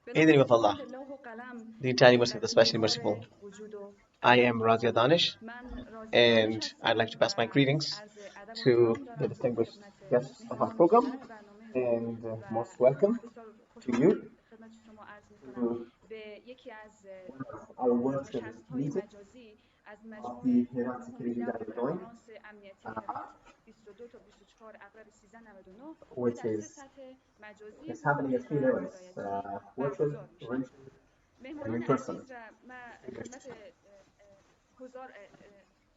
In the name of Allah, the entirely merciful, the specially merciful, I am Razia Danish, and I'd like to pass my greetings to the distinguished guests of our program, and most welcome to you to one of our virtual meetings of the Herat Security Dialogue, which is happening at three levels: virtual, provincial, and in person.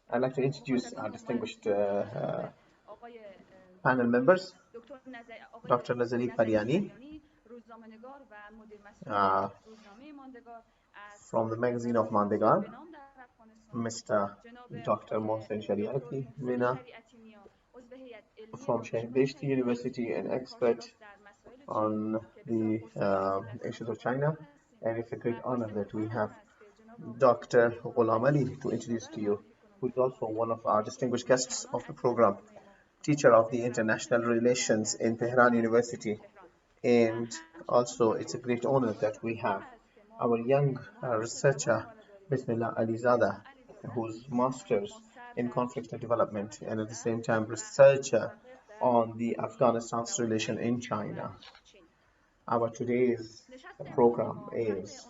I'd like to introduce our distinguished panel members. Dr. Nazari Pariani, from the magazine of Mandegar, Mr. Dr. Mohsen Shariati Mina, from Beheshti University, an expert on the issues of China, and it's a great honor that we have Dr. Ghulam Ali to introduce to you, who is also one of our distinguished guests of the program, teacher of the international relations in Tehran University. And also, it's a great honor that we have our young researcher, Bismillah Alizada, who's master's in conflict and development, and at the same time researcher on the Afghanistan's relation in China. Our today's program is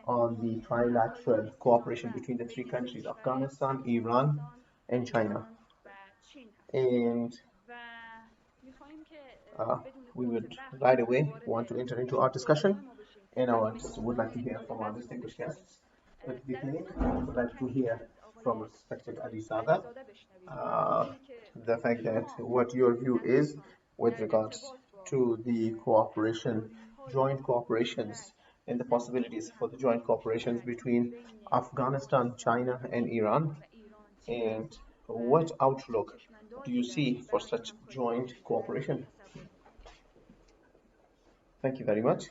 on the trilateral cooperation between the three countries, Afghanistan, Iran, and China. And we would right away want to enter into our discussion, and I would like to hear from our distinguished guests. At the beginning, I would like to hear from respected Alizada the fact that what your view is with regards to the cooperation, joint cooperations, and the possibilities for the joint cooperations between Afghanistan, China, and Iran, and what outlook do you see for such joint cooperation? Thank you very much.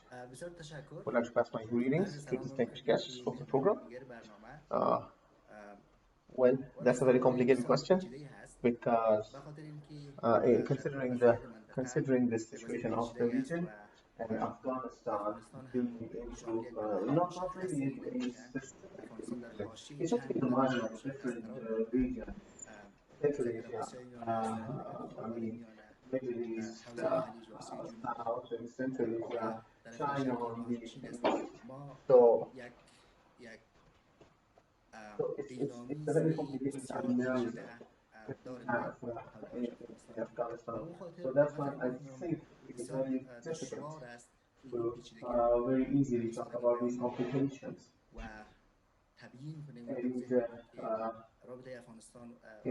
Would like to pass my greetings to distinguished guests of the program. Well, that's a very complicated question because considering the situation of the region and Afghanistan being into not really into any specific region, it's just in the mind of different regions. Central Asia, I mean, Middle East, South and Central Asia, China on the east. So, it's a very complicated scenario that we have in Afghanistan. So that's why I think it is very difficult to very easily talk about these complications. And in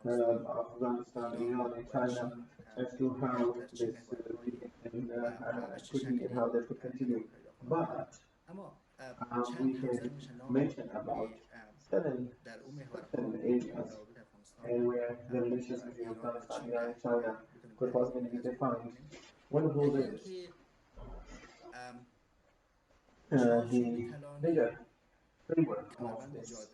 kind of Afghanistan, Iran, and China as to how this could be and how that could continue. But we can mention about seven areas and where the relations between Afghanistan, Iran, and China could possibly be defined. One of those is the bigger framework of this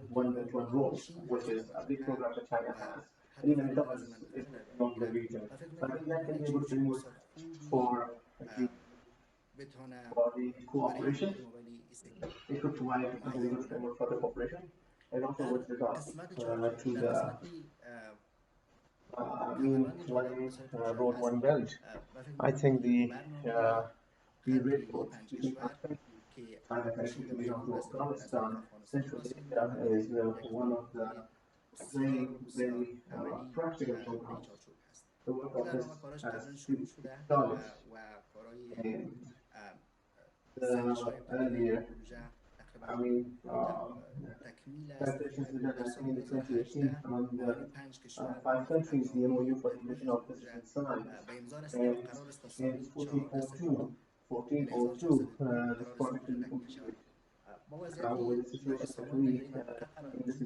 One Belt One Road, which is a big program that China has, and even it covers along the region. But I think that can be a good framework for the cooperation. It could provide a very good framework for the cooperation, and also with regards to the One Road, One Belt. I think the railroads between countries, China connecting to Iran to Afghanistan, Central Asia is one of the very, very practical programs. The work of this has started, and earlier, preparations began, I think, in 2018 among the five countries. The MOU for the admission of positions signed, and in 1402, this project will be completed. With the situation that we in this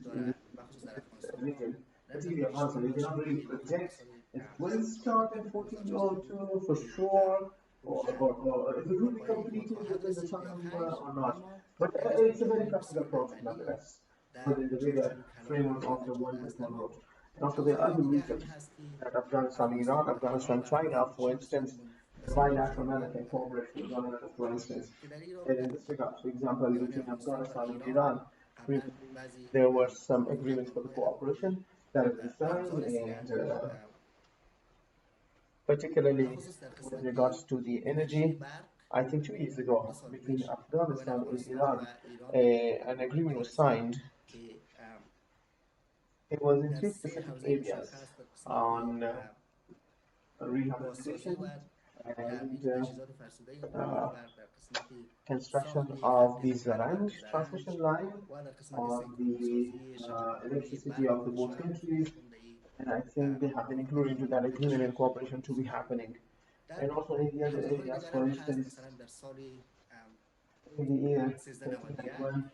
region, particularly Afghanistan, we cannot really predict if it will start in 1402 for sure, or if it will be completed within the time or not. But it's a very practical project nonetheless, within the bigger framework of the One Belt One Road. And also there are other regions that Afghanistan, Iran, Afghanistan, China, for instance, bilateral manner can cooperate with one another, for instance. And in this regard, for example, between Afghanistan and Iran, previously there were some agreements for the cooperation that have been signed, and particularly with regards to the energy, I think 2 years ago, between Afghanistan and Iran, an agreement was signed. It was in three specific areas on rehabilitation and construction of the Zaranj transmission line on the electricity of the both countries, and I think they have been included into that agreement and cooperation to be happening. And also in the other areas, for instance, in the year 2021,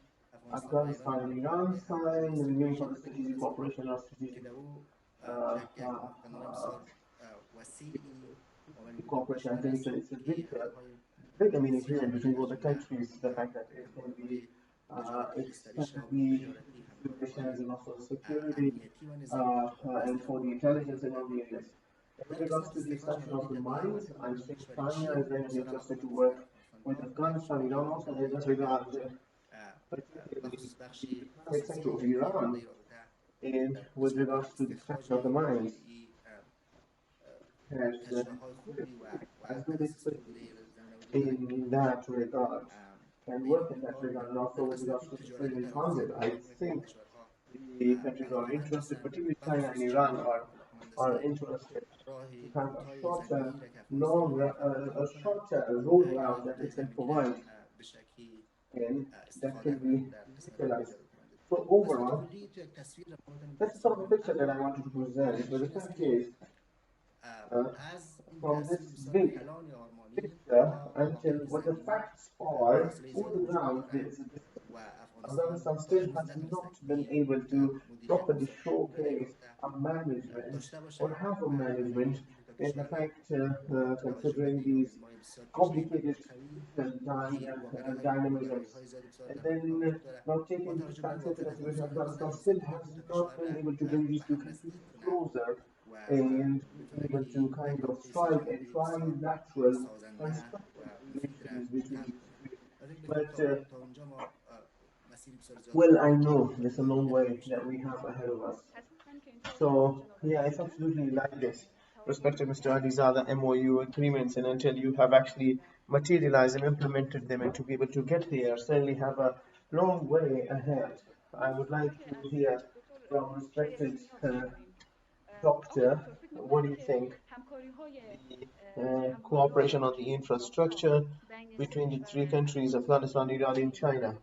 Afghanistan and Iran signed an agreement for the strategic cooperation or strategic uh, uh, uh, cooperation. I think it's a big, I mean, agreement between both the countries. The fact that it can be expand the relations and also security and for the intelligence and all the areas. With regards to the extraction of the mines, I think China is very much interested to work with Afghanistan, Iran also in this regard, particularly the private sector of Iran, and with regards to the extraction of the mines, has been explicit in that regard and work in that regard, and also with regards to the trade and transit. I think the countries are interested, particularly China and Iran, are interested to have a shorter, a shorter road route that it can provide and that can be utilized. So overall, that's the sort of picture that I wanted to present. But the fact is, uh, from this big picture until what the facts are, on the ground, Afghanistan still has not been able to properly showcase a management or have a management. In fact, considering these complicated dynamisms, and then not taking into consideration Afghanistan still has not been able to bring these two countries closer and be able to kind of strike a trilateral constructive relations between these three. But well, I know there's a long way that we have ahead of us. So, yeah, it's absolutely like this. Respected Mr. Ali, these are the MOU agreements, and until you have actually materialized and implemented them and to be able to get there, certainly have a long way ahead. I would like to hear from respected doctor, what do you think the cooperation on the infrastructure between the three countries, Afghanistan, Iran, and China?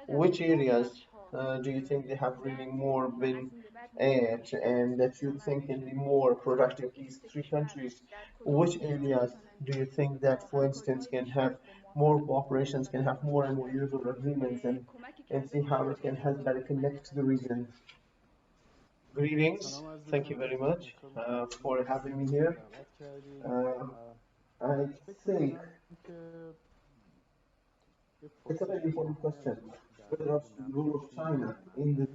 Which areas do you think they have really more been at and that you think can be more productive, these three countries? Which areas do you think that, for instance, can have more cooperations, can have more MOUs or agreements, and see how it can help better connect the region? Greetings. Thank you very much for having me here. Uh, I think it's a very important question with regards to the role of China in the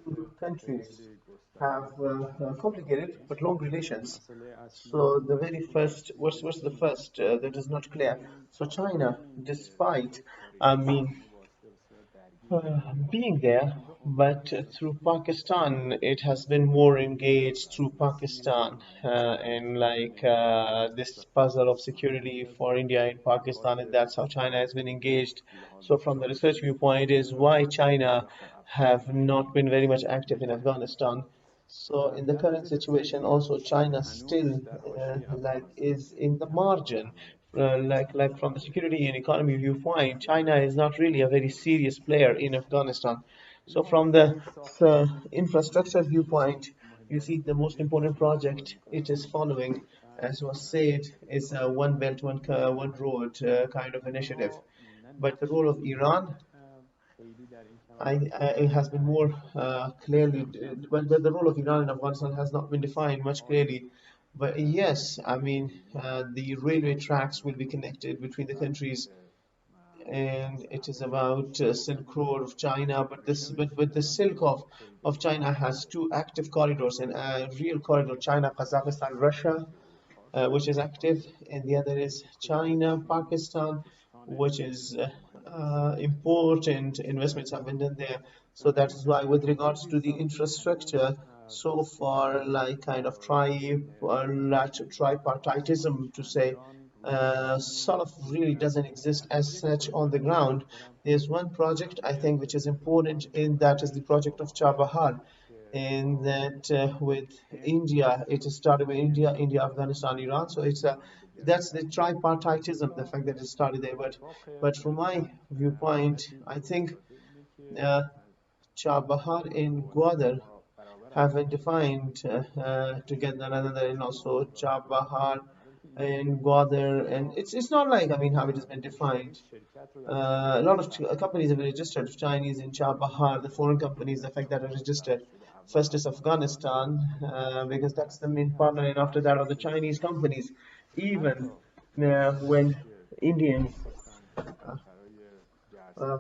two countries have complicated but long relations. So the very first, what's the first that is not clear? So China, despite, I mean, being there, but through Pakistan, it has been more engaged through Pakistan in like this puzzle of security for India in Pakistan, and that's how China has been engaged. So, from the research viewpoint, is why China have not been very much active in Afghanistan. So, in the current situation, also China still like is in the margin like from the security and economy viewpoint, China is not really a very serious player in Afghanistan. So from the infrastructure viewpoint, you see the most important project it is following, as was said, is a one belt, one road kind of initiative. But the role of Iran, it has been more clearly, well, the role of Iran in Afghanistan has not been defined much clearly. But yes, I mean, the railway tracks will be connected between the countries, and it is about Silk Road of China. But the Silk of China has two active corridors, and a real corridor: China, Kazakhstan, Russia, which is active, and the other is China, Pakistan, which is important investments have been done there. So that is why, with regards to the infrastructure, so far, like kind of tripartitism to say, sort of really doesn't exist as such on the ground. There's one project I think which is important, in that is the project of Chabahar, in that with India, it started with India, Afghanistan, Iran. So it's that's the tripartitism, the fact that it started there. But from my viewpoint, I think uh, Chabahar and Gwadar have been defined together another, and also Chabahar and Gwadar, and it's not like, I mean, how it has been defined. A lot of companies have been registered, Chinese in Chabahar, the foreign companies, the fact that are registered. First is Afghanistan, because that's the main partner, and after that are the Chinese companies. Even when Indians uh, uh,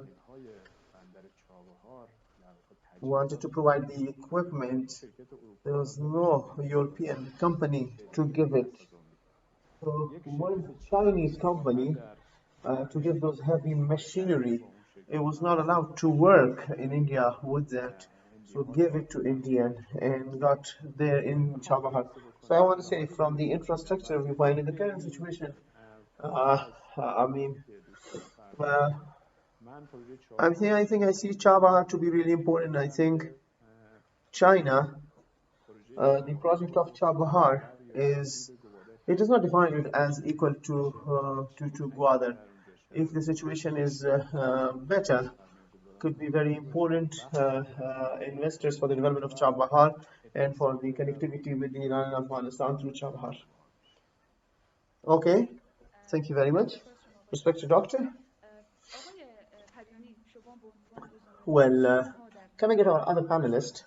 wanted to provide the equipment, there was no European company to give it. So one Chinese company to give those heavy machinery. It was not allowed to work in India with that. So gave it to Indian and got there in Chabahar. So I want to say, from the infrastructure viewpoint, in the current situation, I mean, uh, I think I see Chabahar to be really important. I think China, the project of Chabahar is, it is not defined as equal to Gwadar. If the situation is better, could be very important investors for the development of Chabahar and for the connectivity with Iran and Afghanistan through Chabahar. Okay, thank you very much. Respected doctor. Well, coming at our other panelist.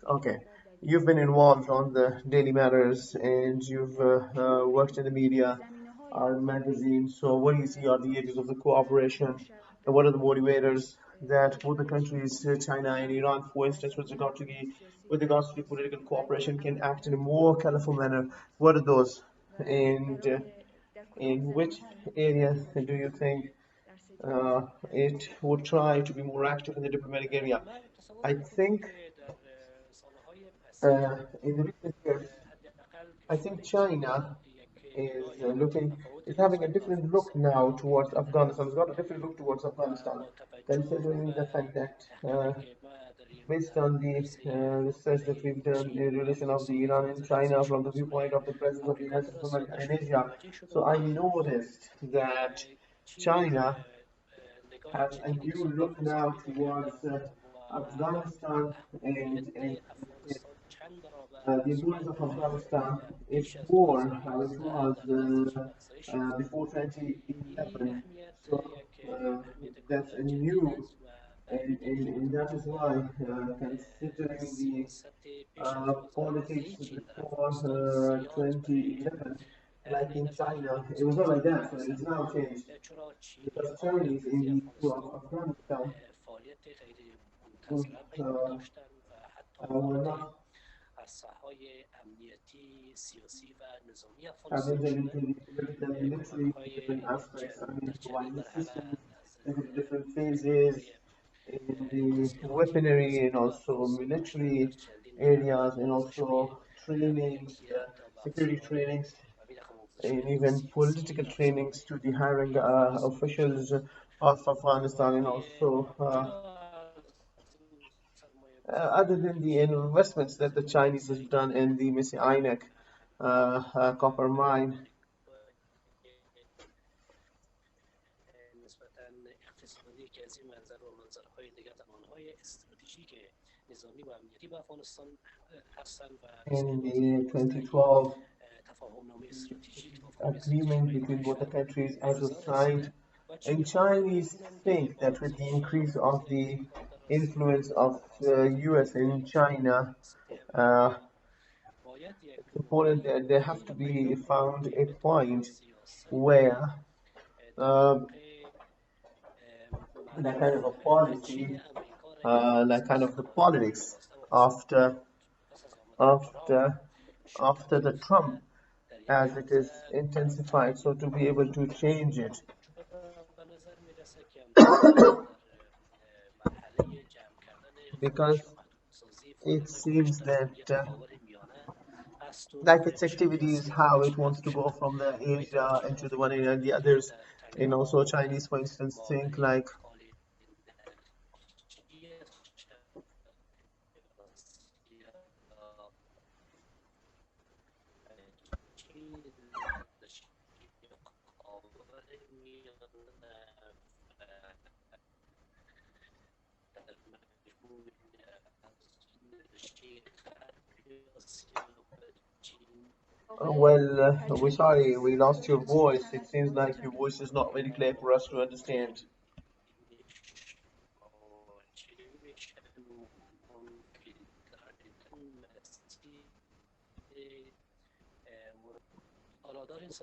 Okay, you've been involved on the daily matters, and you've worked in the media, our magazines. So what do you see are the areas of the cooperation, and what are the motivators that both the countries, China and Iran, for instance, with regards to the political cooperation, can act in a more colorful manner? What are those, and in which areas do you think it would try to be more active in the diplomatic area? I think in the recent years, I think China is is having a different look now towards Afghanistan. It's got a different look towards Afghanistan, considering the fact that based on the research that we've done in relation of the Iran and China from the viewpoint of the presence of the United States of America in Asia, so I noticed that China has a new look now towards Afghanistan, and the importance of Afghanistan is more how it was before 2011. So that's a new, and that is why, considering the politics before 2011, like in China, it was not like that, so it is now changed. Because Chinese in the issue of Afghanistan uh, were not having into the political military different aspects, I mean, providing assistance in the different phases in the weaponry and also military areas, and also trainings, security trainings, and even political trainings to the hiring officials of Afghanistan, and also other than the investments that the Chinese have done in the Missy Ainek copper mine. In the 2012 agreement between both the countries as was signed, and Chinese think that with the increase of the influence of US in China, uh, it's important that there have to be found a point where um, that kind of a policy, that kind of the politics after after after the Trump as it is intensified, so to be able to change it. Because it seems that like its activities, how it wants to go from the Asia into the one area and the others. And also Chinese, for instance, think like we're sorry, we lost your voice. It seems like your voice is not very clear for us to understand.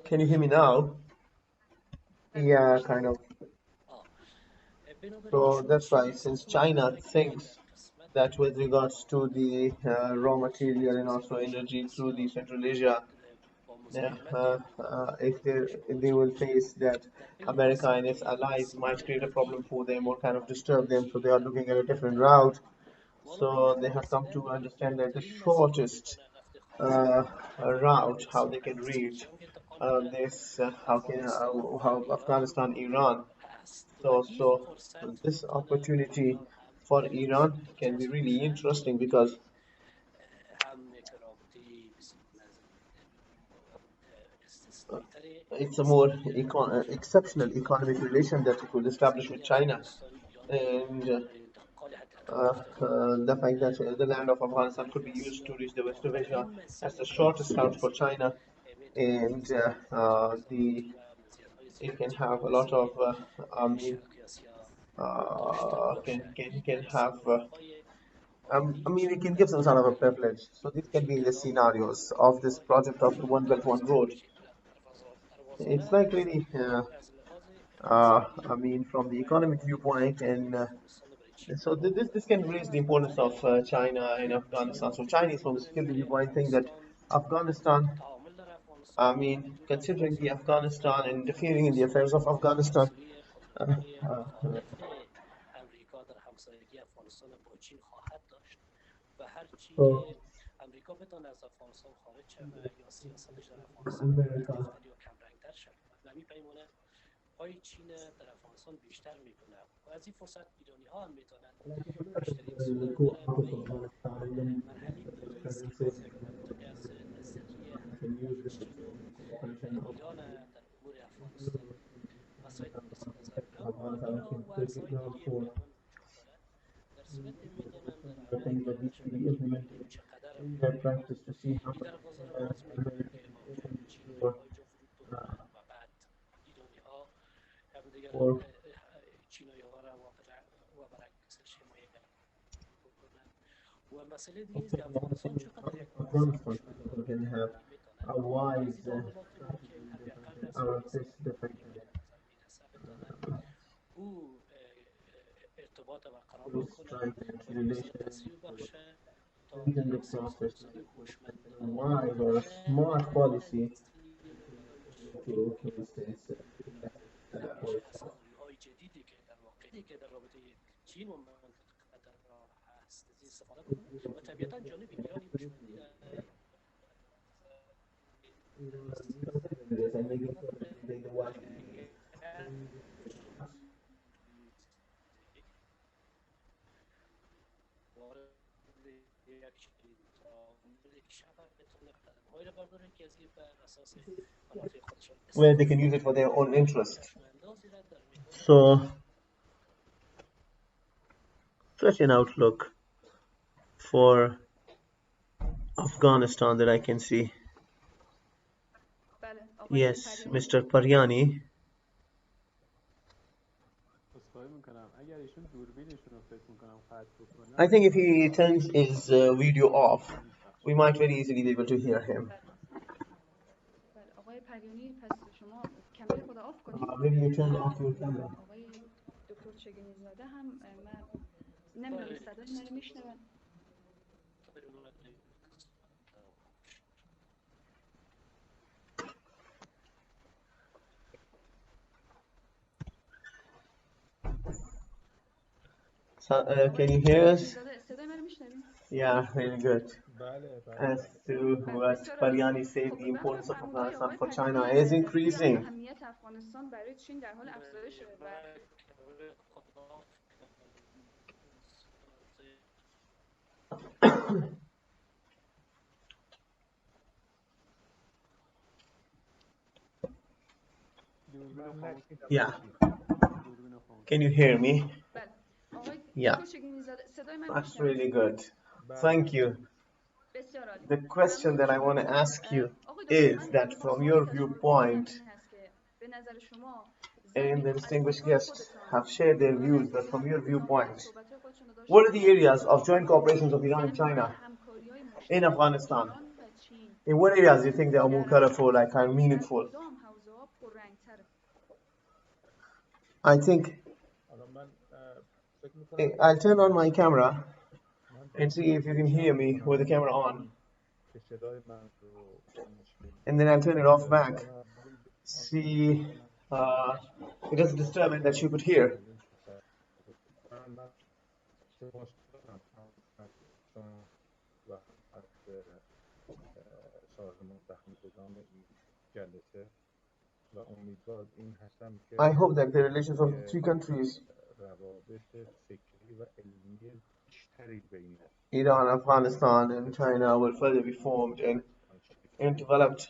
Can you hear me now? Yeah, kind of. So that's why, since China thinks that with regards to the raw material and also energy through the Central Asia, if they will face that America and its allies might create a problem for them or kind of disturb them, so they are looking at a different route. So they have come to understand that the shortest uh, route, how they can reach how Afghanistan, Iran. So this opportunity for Iran can be really interesting because it's a more exceptional economic relation that it will establish with China, and the fact that the land of Afghanistan could be used to reach the West of Asia as the shortest route for China, and the it can have a lot of I mean can have I mean it can give some sort of a privilege. So this can be the scenarios of this project of the One Belt One Road. It's like really I mean from the economic viewpoint, and so this can raise the importance of China and Afghanistan. So Chinese from the security viewpoint think that Afghanistan, I mean, considering the Afghanistan and interfering in the affairs of Afghanistan, uh, uh, so for America, like if America will go out of Afghanistan and then its presence can use it in cooperation of Afghanistan can take it now for the things that needs to be implemented in their practice to see how much American for for Afghanistan people can have a wise strategy in different out of this different close triangles relations strengthen the process like a wise or a smart policy to for instance for this and making sure that they take the wise decisions. Where they can use it for their own interest. So, such an outlook for Afghanistan that I can see. Yes, Mr. Paryani. I think if he turns his video off, we might very easily be able to hear him. Maybe you turn off your camera. So, can you hear us? Yeah, really good. As to what Faryani said, the importance of Afghanistan for China is increasing. Yeah. Can you hear me? Yeah. That's really good. Thank you. The question that I want to ask you is that from your viewpoint, and the distinguished guests have shared their views, but from your viewpoint, what are the areas of joint cooperations of Iran and China in Afghanistan? In what areas do you think they are more colorful, like are meaningful? I think I'll turn on my camera and see if you can hear me with the camera on. And then I'll turn it off back. See, it doesn't disturb it that you could hear. I hope that the relations of the three countries, Iran, Afghanistan, and China, will further be formed and developed.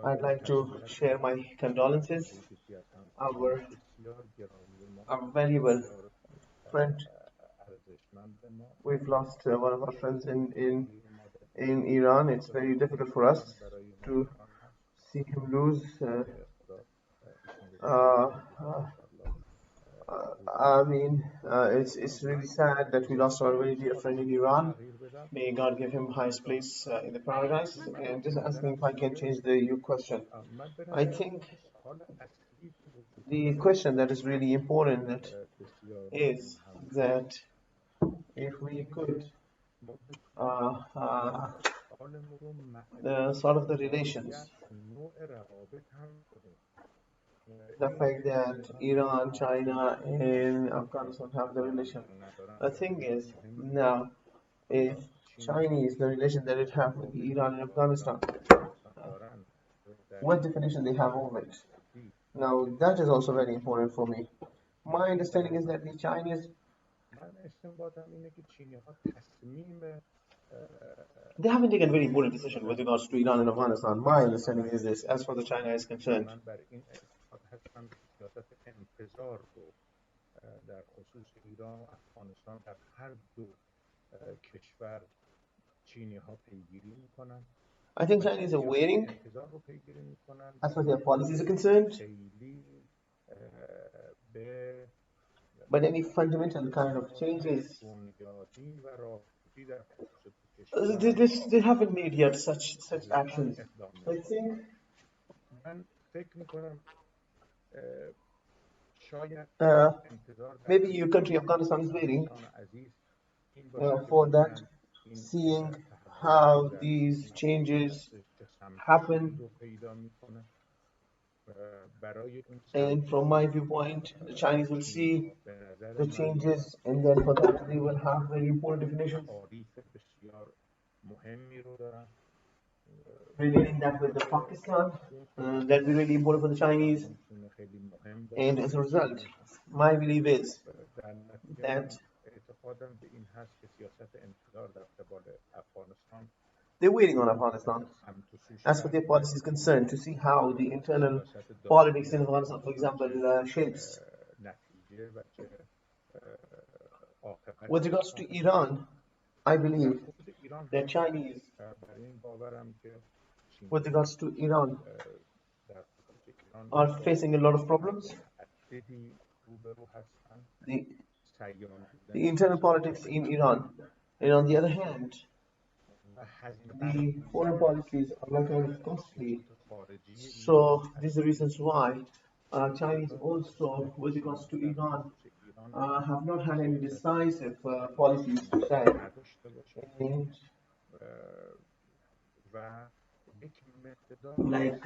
I'd like to share my condolences. Our valuable friend, we've lost one of our friends in Iran. It's very difficult for us to see him lose. I mean, it's really sad that we lost our very dear friend in Iran. May God give him highest place in the paradise. And just asking if I can change the you question. I think the question that is really important is that if we could sort of the relations, the fact that Iran, China, and Afghanistan have the relation. The thing is, now, if Chinese, the relation that it have with Iran and Afghanistan, what definition they have of it. Now, that is also very important for me. My understanding is that the Chinese, they haven't taken a very important decision with regards to Iran and Afghanistan. My understanding is this, as far as China is concerned. I think Chinese are waiting as far as their policies are concerned. But any fundamental kind of changes, they haven't made yet such actions. I think maybe your country, Afghanistan, is waiting for that, seeing how these changes happen. And from my viewpoint, the Chinese will see the changes, and then for that they will have very important definitions relating that with the Pakistan. That will be really important for the Chinese. And as a result, my belief is that they're waiting on Afghanistan as for their policy is concerned to see how the internal politics in Afghanistan, for example, shapes. With regards to Iran, I believe that Chinese, with regards to Iran, are facing a lot of problems. The internal politics in Iran, and on the other hand, the foreign policies are kind of costly. So these are the reasons why Chinese also, with regards to Iran, have not had any decisive policies to say. And like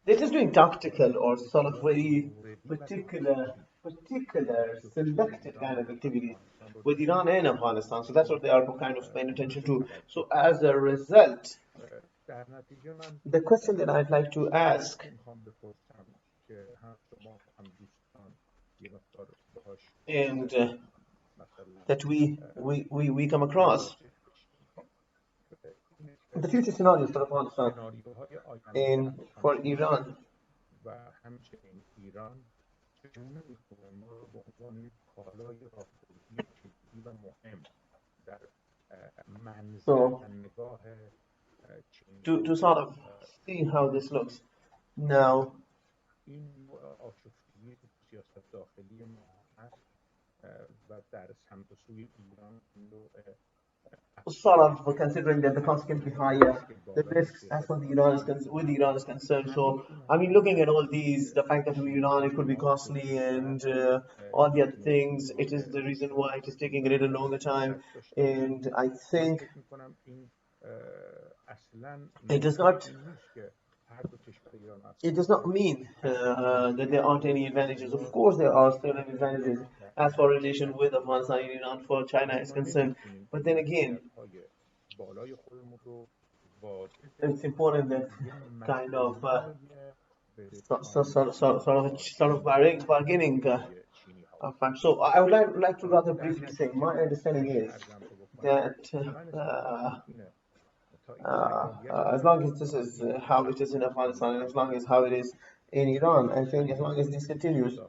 they're just doing tactical or sort of very particular selected kind of activities with Iran and Afghanistan. So that's what they are kind of paying attention to. So as a result, the question that I'd like to ask, and that we come across, the future scenarios for Afghanistan and for Iran. So to sort of see how this looks now, sort of considering that the cost can be higher, the risks as far as Iran is with Iran is concerned. So I mean, looking at all these, the fact that with Iran it could be costly and all the other things, it is the reason why it is taking a little longer time. And I think it does not mean that there aren't any advantages. Of course, there are certain advantages as far as relation with Afghanistan and Iran for China is concerned. But then again, it's important that kind of sort of bargaining fact. So I would like to rather briefly say my understanding is that as long as this is how it is in Afghanistan, and as long as how it is in Iran, I think as long as this continues,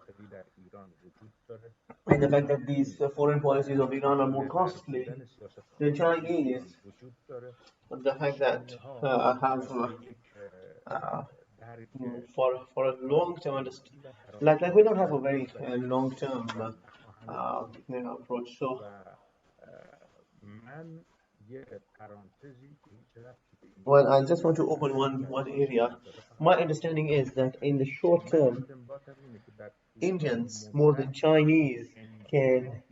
and the fact that these foreign policies of Iran are more costly, the Chinese, the fact that have for a long term, like we don't have a very long term approach. So well, I just want to open one area. My understanding is that in the short term, Indians more than Chinese can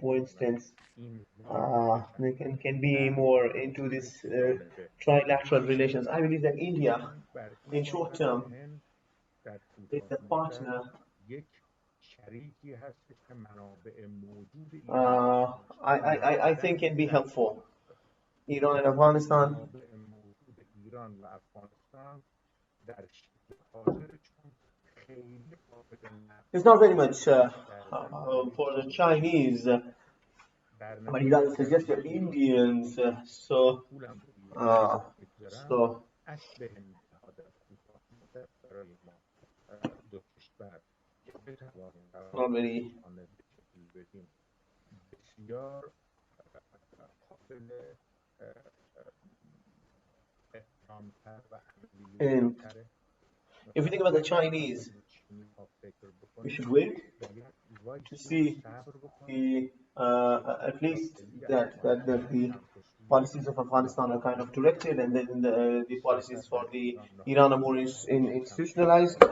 for instance they can be more into this trilateral relations. I believe that India in short term is a partner. I think can be helpful. Iran and Afghanistan. It's not very much for the Chinese, but you guys suggest your Indians. So not very. And if you think about the Chinese, we should wait to see the at least that the policies of Afghanistan are kind of directed, and then the policies for the Iran are more institutionalized.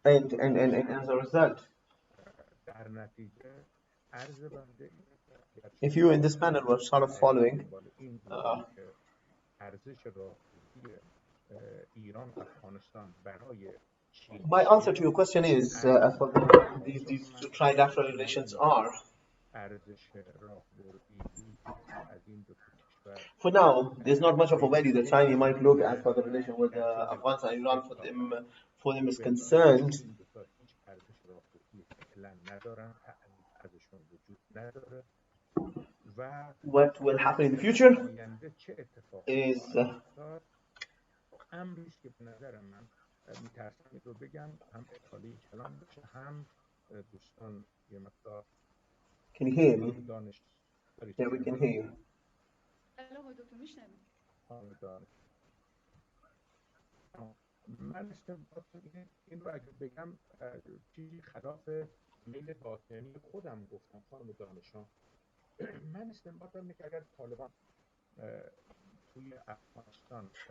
And as a result, if you in this panel were sort of following my answer to your question is as for these two trilateral relations are, for now, there's not much of a value that China might look as for the relation with Afghanistan and Iran for them is concerned. What will happen in the future is can you hear me? Yeah, we can hear you. من استنباط این رو اگه بگم چیزی خلاف میل باطنی خودم گفتم خانم دانشان. من استنباطم اینه که اگر طالبان تو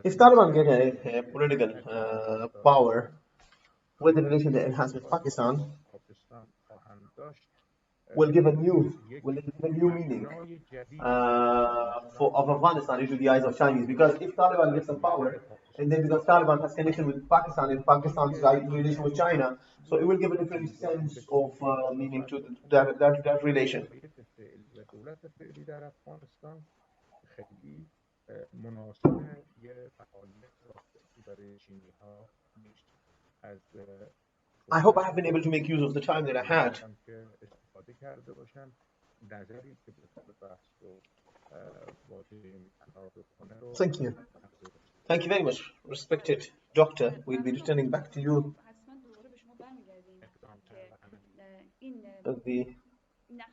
If Taliban get a political power with the relation that it has with Pakistan, will give a new meaning of Afghanistan into the eyes of Chinese. Because if Taliban gets some power, and then because Taliban has connection with Pakistan and Pakistan's relation with China, so it will give a different sense of meaning to that relation. دولت فعلی در افغانستان خیلی مناسب یه فعالیت راستگی برای چینی ها نیست. از I hope I have been able to make use of the time that I had. که استفاده کرده باشم نظری که به بحث رو واضح بکنه رو Thank you. Thank you very much, respected doctor. We'll be returning back to you.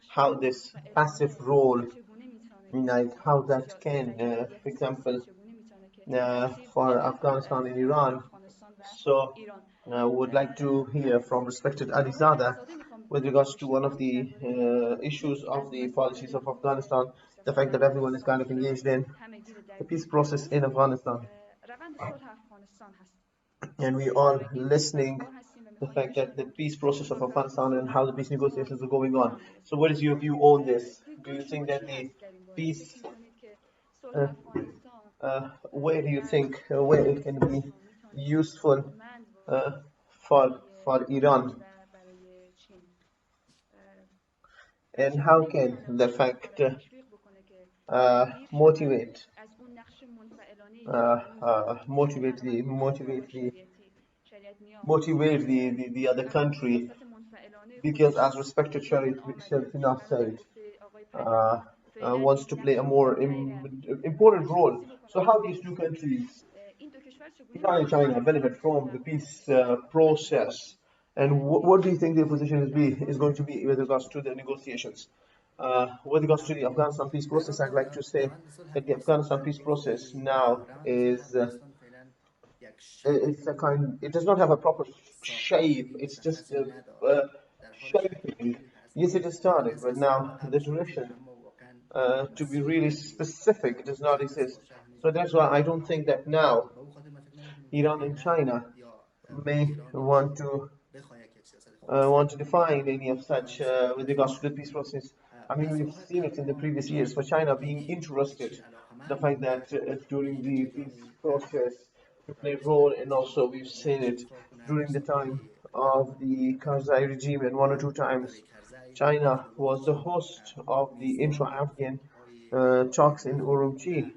How this passive role, like how that can, for example, for Afghanistan and Iran. So would like to hear from respected Alizada with regards to one of the issues of the policies of Afghanistan, the fact that everyone is kind of engaged in the peace process in Afghanistan. And we are listening the fact that the peace process of Afghanistan and how the peace negotiations are going on. So what is your view on this? Do you think that the peace, where do you think where it can be useful for Iran? And how can the fact motivate the other country, because as respected Sharifina said, wants to play a more important role. So how these two countries, Iran and China, benefit from the peace process, and what do you think their position is going to be with regards to the negotiations? With regards to the Afghanistan peace process, I'd like to say that the Afghanistan peace process now is it's a kind. It does not have a proper shape. It's just shaping. Yes, it has started, but now the direction to be really specific does not exist. So that's why I don't think that now Iran and China may want to define any of such with regards to the peace process. I mean, we've seen it in the previous years for China being interested, the fact that during the peace process to play a role, and also we've seen it during the time of the Karzai regime, and one or two times China was the host of the intra-Afghan talks in Urumqi.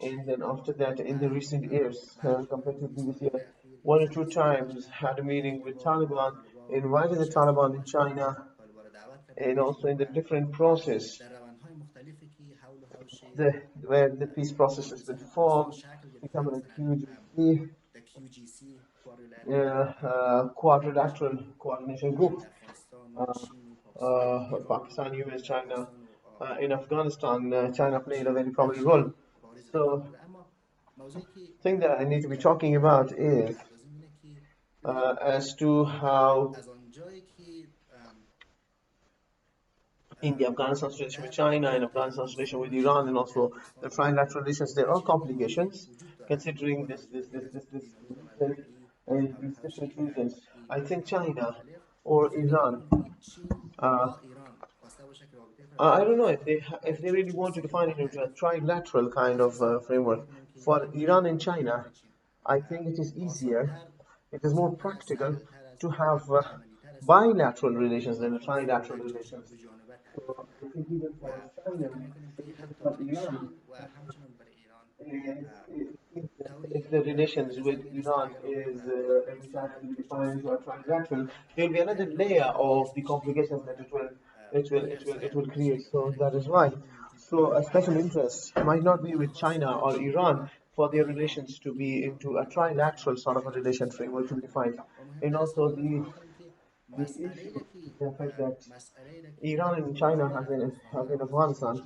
And then after that, in the recent years, compared to the previous year, one or two times had a meeting with Taliban, invited the Taliban in China, and also in the different process, where the peace process has been formed, becoming a QGC, quadrilateral coordination group, Pakistan, US, China. In Afghanistan, China played a very prominent role. So the thing that I need to be talking about is as to how in the Afghanistan situation with China and Afghanistan situation with Iran and also the trilateral relations, there are complications considering this region and these different regions. I think China or Iran, I don't know if they really want to define it into a trilateral kind of framework. For Iran and China, I think it is easier, it is more practical to have bilateral relations than a trilateral relations. So I think even for China, even for Iran, if the relations with Iran is to be defined into a trilateral, there will be another layer of the complications that it will create. So that is why. So a special interest might not be with China or Iran for their relations to be into a trilateral sort of a relation framework to be defined. And also the issue, the fact that Iran and China have in Afghanistan,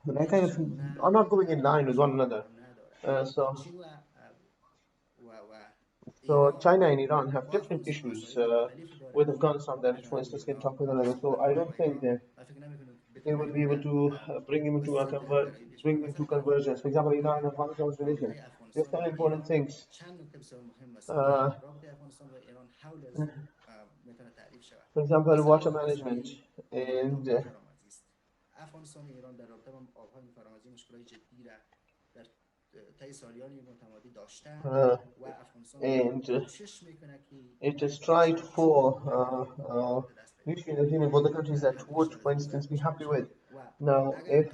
they kind of are not going in line with one another. So China and Iran have different issues with Afghanistan that, for instance, can talk with another. So I don't think that they would be able to bring them into bring them to convergence. For example, Iran and Afghanistan's relation. There's some important things. For example, water management and and it is tried for mutual agreement for the countries that would, for instance, be happy with. Now, if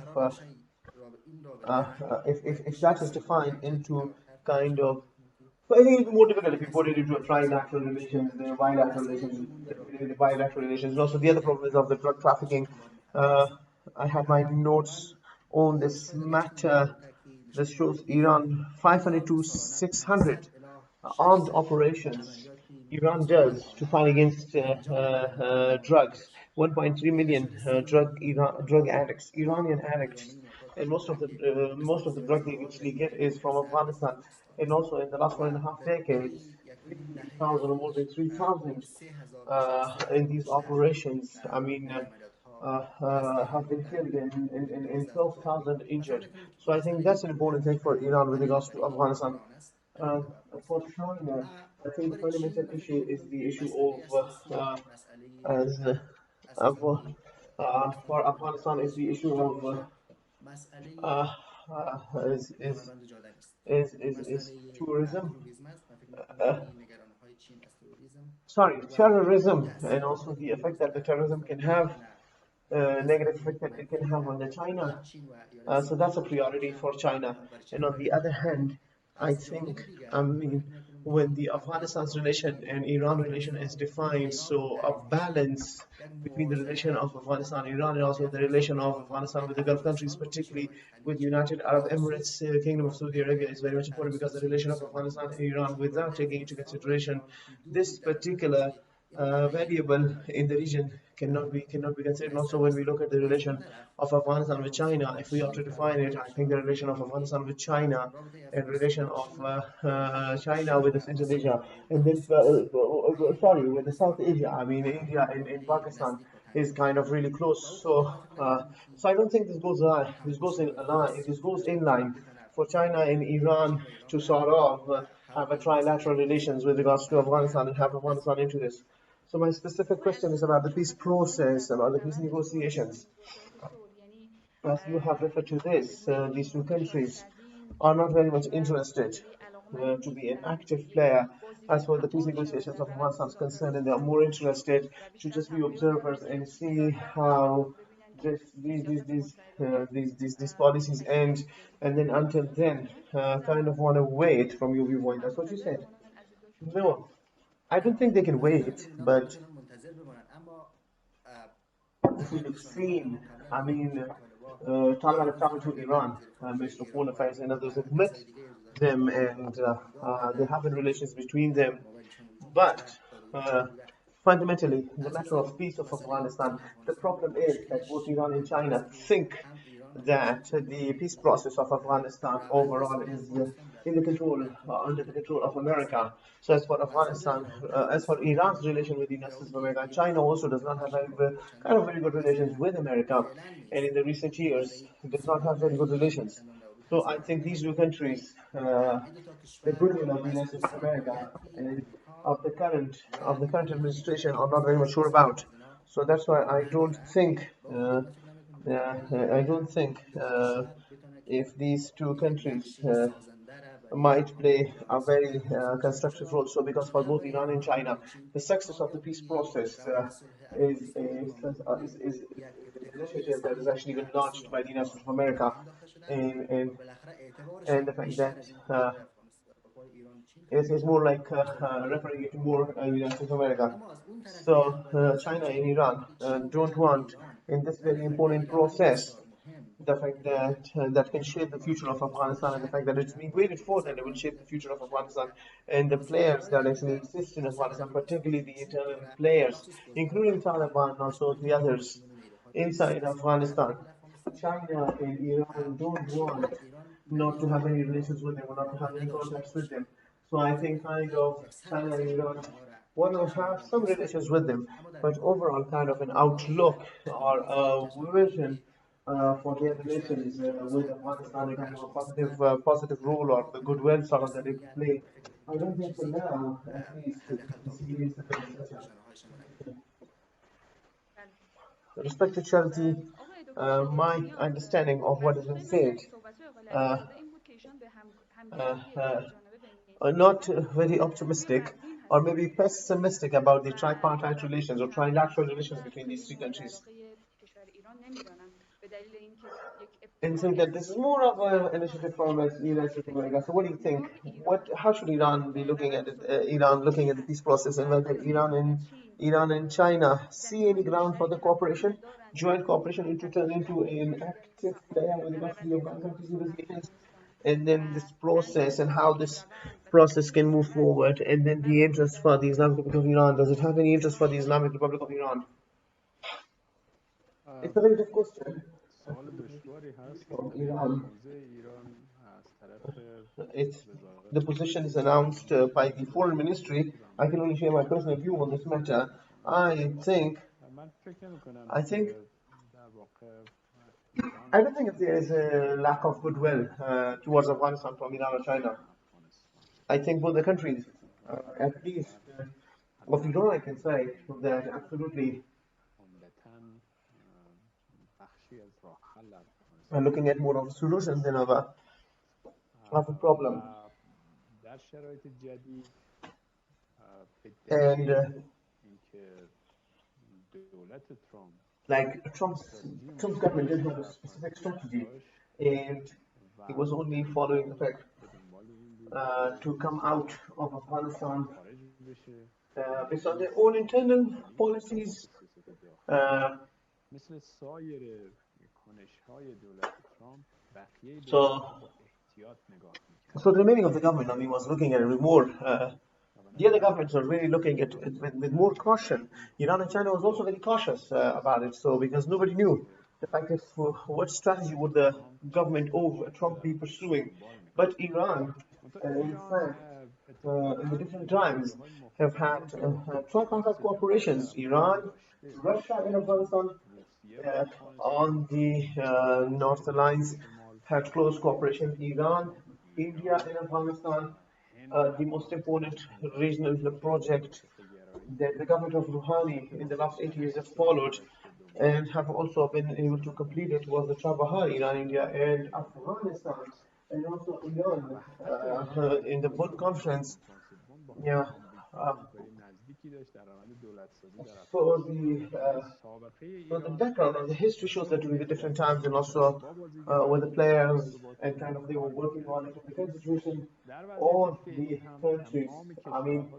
that is defined into kind of, so I think it's more difficult if you put it into a trilateral relations, the bilateral relations. And also, the other problem is of the drug trafficking. I had my notes on this matter. This shows Iran 500 to 600 armed operations Iran does to fight against drugs. 1.3 million drug addicts, Iranian addicts, and most of the drug they actually get is from Afghanistan. And also in the last 1.5 decades, 3,000 or more than 3,000 in these operations. I mean. Have been killed and 12,000 injured. So I think that's an important thing for Iran with regards to Afghanistan. Uh, for China, I think the fundamental issue is the issue of as for Afghanistan is the issue of uh, is, is, is tourism. Uh, Sorry, terrorism, and also the effect that the terrorism can have, negative effect that it can have on the China. So that's a priority for China. And on the other hand, I think, I mean, when the Afghanistan's relation and Iran relation is defined, so a balance between the relation of Afghanistan and Iran and also the relation of Afghanistan with the Gulf countries, particularly with the United Arab Emirates, Kingdom of Saudi Arabia, is very much important because the relation of Afghanistan and Iran, without taking into consideration this particular variable in the region, cannot be considered. And also, when we look at the relation of Afghanistan with China, if we have to define it, I think the relation of Afghanistan with China and relation of China with the Central Asia, and then sorry, with the South Asia, I mean India and Pakistan is kind of really close. So I don't think this goes in line for China and Iran to sort of have a trilateral relations with regards to Afghanistan and have Afghanistan into this. So my specific question is about the peace process, about the peace negotiations. As you have referred to this, these two countries are not very much interested to be an active player as far as the peace negotiations of Afghanistan is concerned, and they are more interested to just be observers and see how these policies end, and then until then, kind of want to wait from your viewpoint. That's what you said. No, I don't think they can wait, but if we've seen, I mean, Taliban have traveled to Iran, Minister of Foreign Affairs and others have met them, and there have been relations between them. But fundamentally, the matter of peace of Afghanistan, the problem is that both Iran and China think that the peace process of Afghanistan overall is in the control, under the control of America. So as for Afghanistan, as for Iran's relation with the United States of America, China also does not have kind of very good relations with America, and in the recent years does not have very good relations. So I think these two countries, the goodwill of the United States of America and of the current administration are not very much sure about. So that's why I don't think if these two countries might play a very constructive role. So, because for both Iran and China, the success of the peace process is an initiative that has actually been launched by the United States of America, and and, and the fact that it's more like referring it to more United States of America. So China and Iran don't want in this very important process the fact that that can shape the future of Afghanistan, and the fact that it's being waited for that it will shape the future of Afghanistan, and the players that actually exist in Afghanistan, particularly the internal players, including Taliban and also the others inside Afghanistan. China and Iran don't want not to have any relations with them or not to have any contacts with them. So I think kind of China and Iran. want to have some relations with them, but overall kind of an outlook or a vision for their relations with Afghanistan, a kind of a positive role or the goodwill sort of that they could play. I don't think for now, at least, the CBA is the such a respected charity. My understanding of what has been said uh, uh, uh, not very optimistic or maybe pessimistic about the tripartite relations or trilateral relations between these three countries. And think that this is more of an initiative from United States of America. So, what do you think? How should Iran be looking at it? Iran looking at the peace process, and whether Iran and China see any ground for the cooperation, joint cooperation, into turn into an active player with regards to the Afghan countries' negotiations, and then this process and how this process can move forward, and then the interest for the Islamic Republic of Iran. Does it have any interest for the Islamic Republic of Iran? It's a very tough question. سوال دشواری هست From ولی Iran. موضع ایران از طرف It's وزارت the position is announced by the foreign ministry. I can only share my personal view on this matter. من فکر نمی کنم I think, که در واقع I don't think there is a lack of goodwill towards Afghanistan from Iran or China. I think both the countries, at least of Iran, I can say that absolutely are looking at more of a solution than of a problem. And like Trump's government didn't have a specific strategy, and he was only following the fact to come out of Afghanistan based on their own internal policies. So the remaining of the government, I mean, was looking at it with more. The other governments are really looking at it with more caution. Iran and China was also very cautious about it. So because nobody knew the fact of what strategy would the government of Trump be pursuing. But Iran, in fact, in the different times, have had tripartite cooperations. Iran, Russia, and Afghanistan on the Northern Lines had close cooperation. Iran, India, and Afghanistan. The most important regional project that the government of Rouhani in the last 8 years have followed and have also been able to complete it was the Chabahar, Iran, India, and Afghanistan, and also Iran in the Bonn conference. Yeah. So the background and the history shows that during the different times and also with the players and kind of they were working on it in the constitution, all the countries, I mean,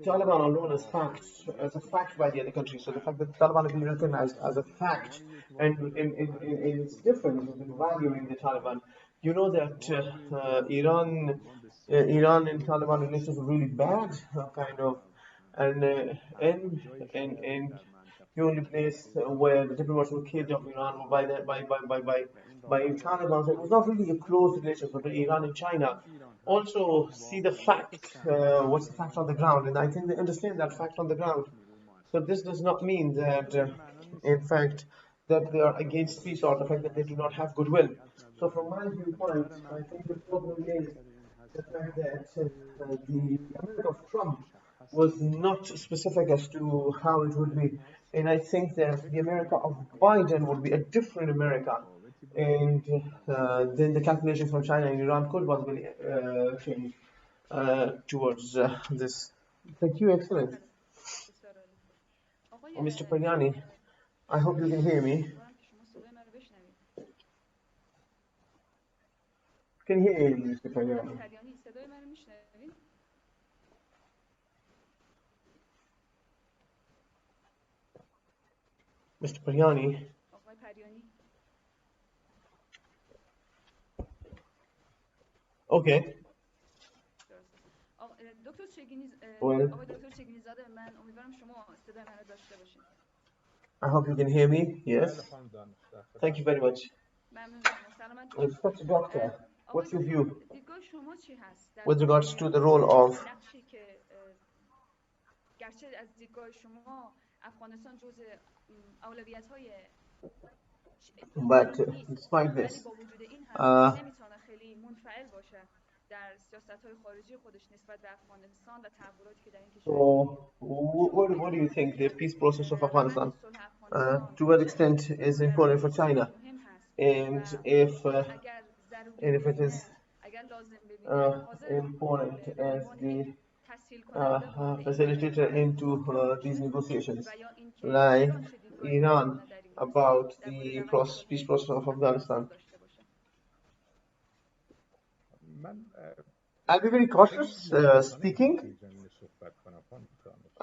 Taliban are known as a fact by the other countries. So the fact that the Taliban have been recognized as a fact and in its difference in valuing the Taliban, you know that Iran and Taliban relations are really bad, kind of, and the only place where the diplomats were killed of Iran were by Taliban. So it was not really a close relationship between Iran and China. Also, see the fact, what's the fact on the ground, and I think they understand that fact on the ground. So this does not mean that, in fact, that they are against peace or the fact that they do not have goodwill. So from my viewpoint, I think the problem is the fact that the America of Trump was not specific as to how it would be. And I think that the America of Biden would be a different America. And then the calculations from China and Iran could possibly change towards this. Thank you, excellent. Mr. Paryani, I hope you can hear me. Can you hear me, Mr. Paryani? Mr. Paryani. Okay. Well, I hope you can hear me. Yes. Thank you very much. Respected doctor, what's your view with regards to the role of گرچه از دیدگاه شما افغانستان جزء اولویت‌های but despite ولی this, با وجود این هم نمیتونه خیلی منفعل باشه در سیاست‌های خارجی خودش نسبت به افغانستان و تحولاتی که در این کشور so what do you think the peace process of Afghanistan, to what extent is important for China, and if it is important as the facilitator into these negotiations, like Iran, about the peace process of Afghanistan? I'll be very cautious speaking.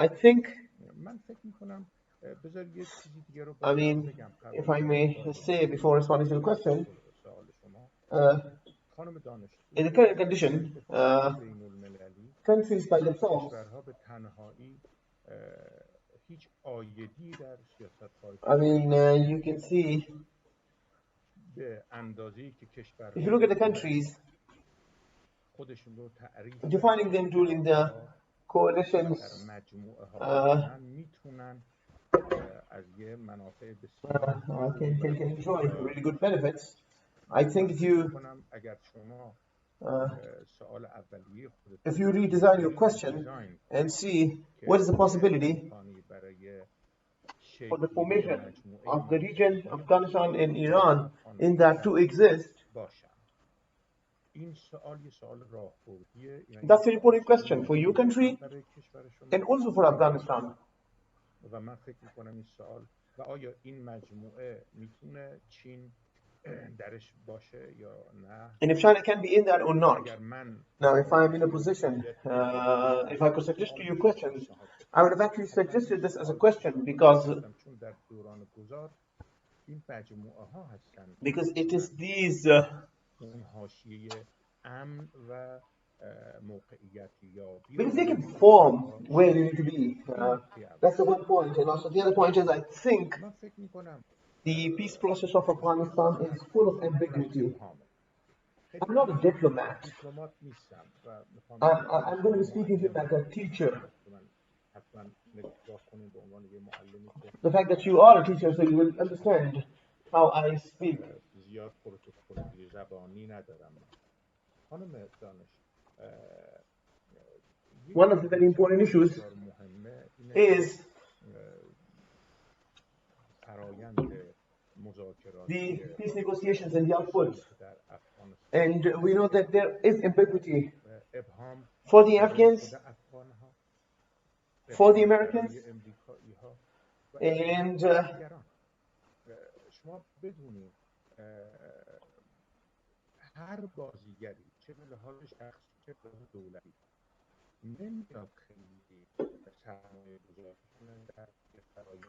I think, I mean, if I may say before responding to the question, in the current condition, countries by themselves, I mean, you can see, if you look at the countries, defining them during the coalitions, can enjoy really good benefits. I think if you redesign your question and see what is the possibility for the formation of the region, Afghanistan and Iran, in that to exist, that's an important question for your country and also for Afghanistan. And if China can be in that or not. Now, if I'm in a position, if I could suggest to you questions, I would have actually suggested this as a question because it is these because they can form where they need to be. That's the one point. And also the other point is I think the peace process of Afghanistan is full of ambiguity. I'm not a diplomat. I'm going to be speaking to you like a teacher. The fact that you are a teacher, so you will understand how I speak. One of the very important issues is the peace negotiations and the outputs. And we know that there is ambiguity for the Afghans, for the Americans, and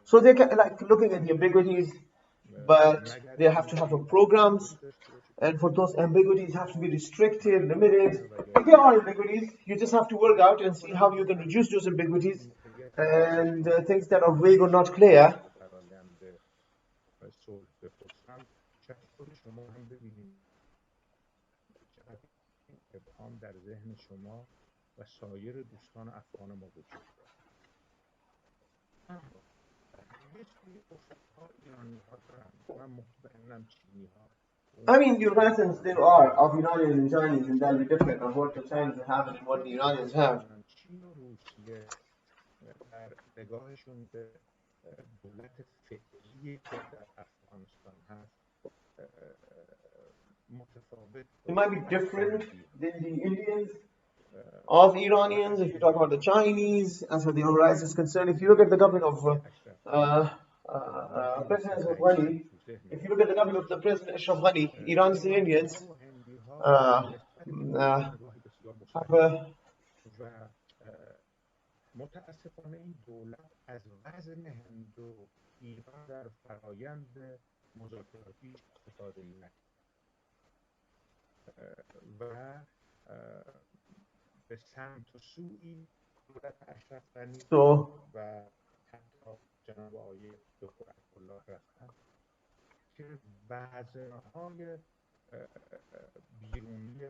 so they're like looking at the ambiguities, but they have to have programs, and for those ambiguities have to be restricted, limited. If there are ambiguities, you just have to work out and see how you can reduce those ambiguities and things that are vague or not clear. I mean, the reasons there are of Iranians and Chinese, and that'll be different on what the Chinese have and what the Iranians have. It might be different than the Indians of Iranians. If you talk about the Chinese, as far as the horizon is concerned, if you look at the government of President Ashraf Ghani, if you look at the government of the President Ashraf Ghani, Iranians and Indians have a متاسفانه این دولت از وزن هند و ایران در فرایند مذاکراتی استفاده نکرد و به سمت و سوی دولت اشرف غنی و حتی جناب آقای دکتر عبدالله رفتن که وزنهای بیرونی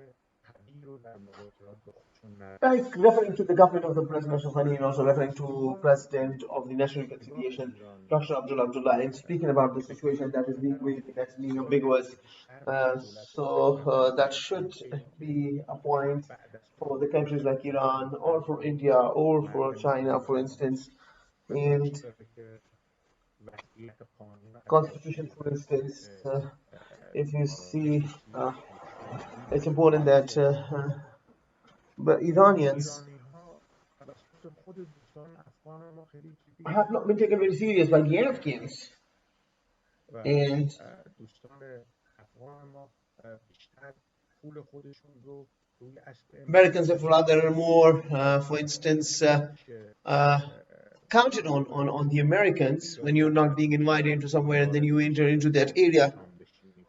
Like referring to the government of the President Ashraf Ghani and also referring to President of the National Reconciliation, Dr. Abdullah, and speaking about the situation that is being created, that's being ambiguous. That should be a point for the countries like Iran or for India or for China, for instance. And Constitution, for instance, if you see, it's important that but Iranians have not been taken very serious by the Afghans. And Americans have rather more, for instance, counted on the Americans when you're not being invited into somewhere and then you enter into that area.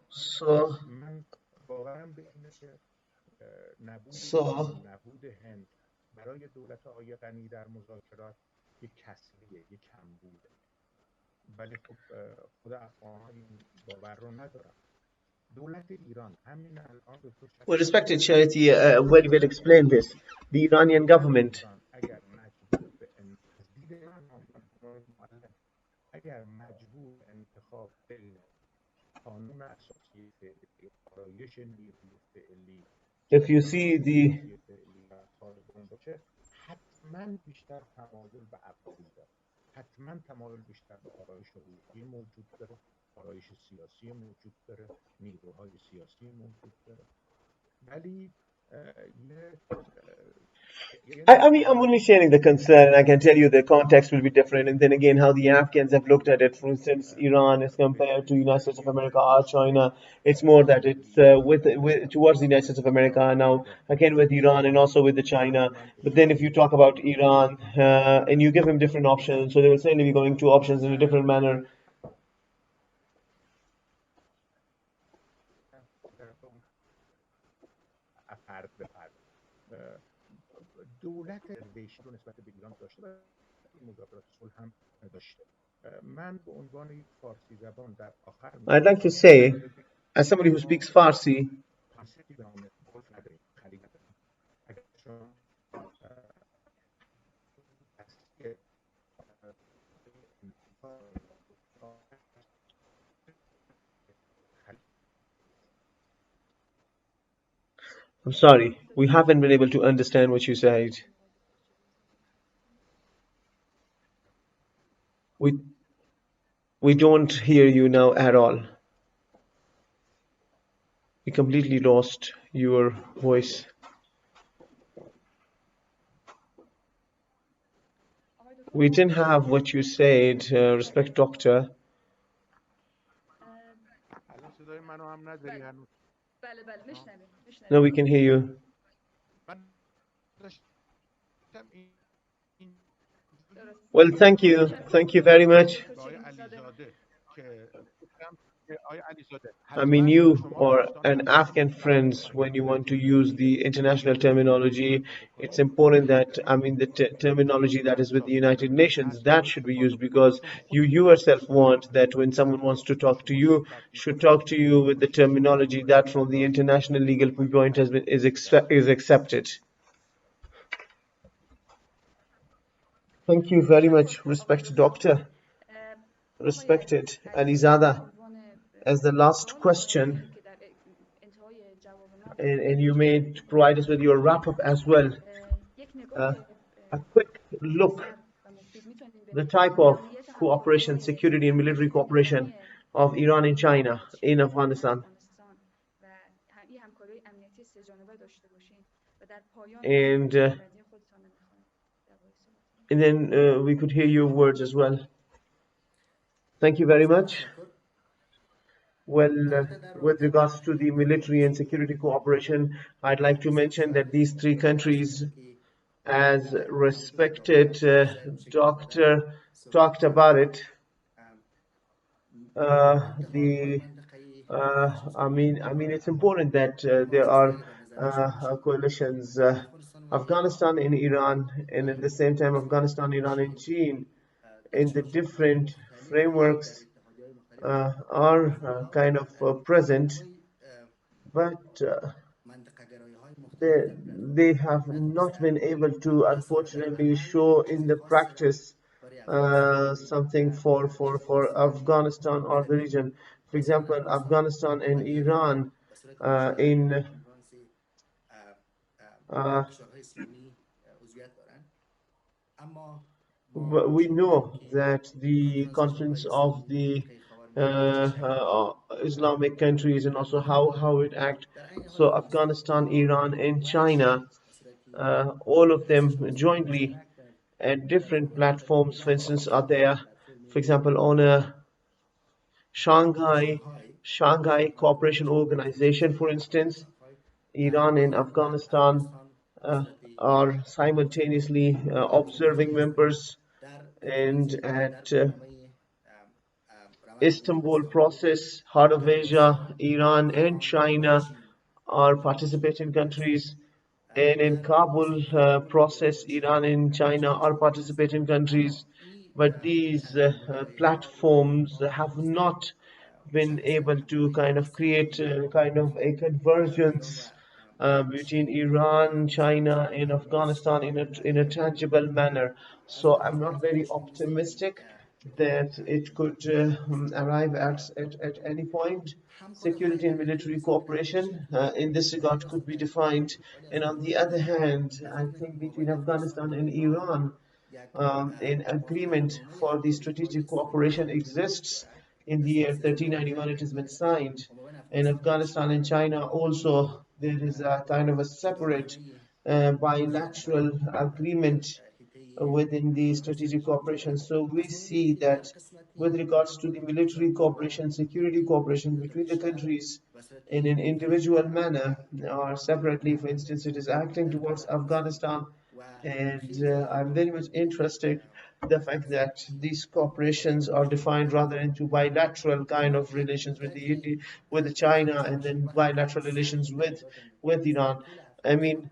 So برای دولت آقای غنی در مذاکرات یک کسریه، یک کمبوده. ولی خب خود افغان‌ها این باور رو ندارن. دولت ایران همین الان به طور Well, respected Charity, very well explained this. The Iranian government اگر مجبور به اگر مجبور انتخاب بین قانون اساسی فعلی آرایش نیروی فعلی if you see the حتما بیشتر تمایل به ابعاد داره، حتما تمایل بیشتر به آرایش حقوقی موجود داره، آرایش سیاسی موجود داره، نیروهای سیاسی موجود داره. ولی I'm only sharing the concern, and I can tell you the context will be different, and then again how the Afghans have looked at it. For instance, Iran as compared to United States of America or China, it's more that it's with towards the United States of America now, again with Iran and also with the China. But then if you talk about Iran and you give them different options, so they will certainly be going to options in a different manner. دولت ویشی رو نسبت به ایران داشته و این مذاکرات صلح هم داشته. من به عنوان یک فارسی زبان در آخر I'd like to say, as somebody who speaks Farsi, I'm sorry, we haven't been able to understand what you said. We don't hear you now at all. We completely lost your voice. We didn't have what you said, respect doctor. No, we can hear you. Well, thank you. Thank you very much. I mean, you or an Afghan friends, when you want to use the international terminology, it's important that, I mean, the terminology that is with the United Nations, that should be used, because you yourself want that when someone wants to talk to you, should talk to you with the terminology that from the international legal viewpoint is accepted. Thank you very much, respected doctor. Respected Alizada. As the last question, and you may provide us with your wrap-up as well, a quick look, the type of cooperation, security and military cooperation of Iran and China in Afghanistan. And then we could hear your words as well. Thank you very much. Well, with regards to the military and security cooperation, I'd like to mention that these three countries, as respected doctor talked about it, I mean, it's important that there are coalitions, Afghanistan and Iran, and at the same time Afghanistan, Iran, and China, in the different frameworks are kind of present, but they have not been able to, unfortunately, show in the practice something for Afghanistan or the region. For example, Afghanistan and Iran in we know that the conference of the Islamic countries and also how it act. So Afghanistan, Iran, and China, all of them jointly at different platforms, for instance, are there, for example, on a Shanghai Cooperation Organization, for instance, Iran and Afghanistan uh, are simultaneously observing members, and at Istanbul process, Heart of Asia, Iran and China are participating countries, and in Kabul process, Iran and China are participating countries, but these platforms have not been able to kind of create kind of a convergence between Iran, China, and Afghanistan in a tangible manner. So I'm not very optimistic that it could arrive at any point. Security and military cooperation in this regard could be defined. And on the other hand, I think between Afghanistan and Iran, an agreement for the strategic cooperation exists. In the year 1391, it has been signed. In Afghanistan and China also, there is a kind of a separate bilateral agreement within the strategic cooperation. So we see that with regards to the military cooperation, security cooperation between the countries in an individual manner or separately, for instance, it is acting towards Afghanistan, and I'm very much interested in the fact that these cooperations are defined rather into bilateral kind of relations with the China, and then bilateral relations with Iran. I mean,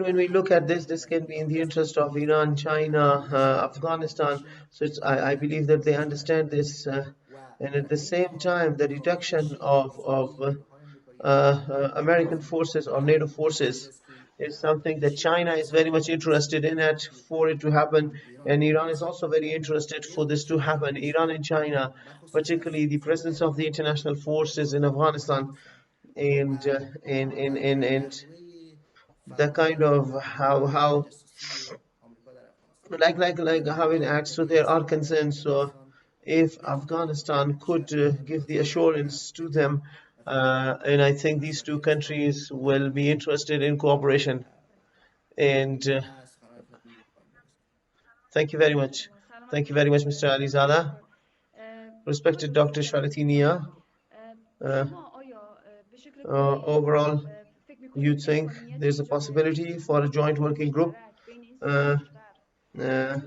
when we look at this, this can be in the interest of Iran, China, Afghanistan. So I believe that they understand this, and at the same time, the reduction of American forces or NATO forces is something that China is very much interested in it for it to happen, and Iran is also very interested for this to happen. Iran and China, particularly the presence of the international forces in Afghanistan, and the kind of how like how it acts. So there are concerns. So if Afghanistan could give the assurance to them, and I think these two countries will be interested in cooperation. And thank you very much. Thank you very much, Mr. Alizada. Respected Dr. Sharatinia, overall, you think there's a possibility for a joint working group uh, uh,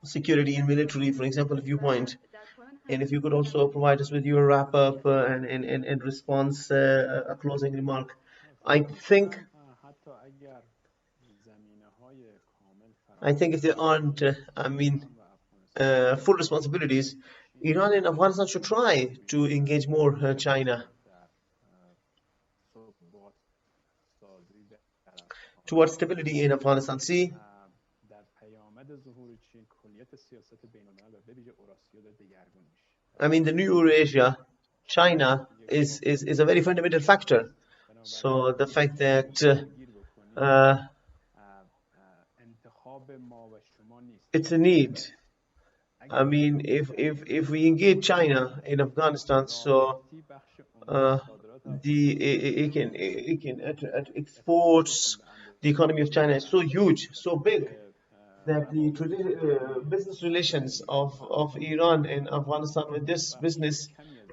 security and military, for example, viewpoint. And if you could also provide us with your wrap up and response, a closing remark. I think if there aren't, full responsibilities, Iran and Afghanistan should try to engage more China towards stability in Afghanistan. See, the new Eurasia, China is a very fundamental factor. So the fact that it's a need. If we engage China in Afghanistan, so it can at exports. The economy of China is so huge, so big, that the business relations of Iran and Afghanistan with this business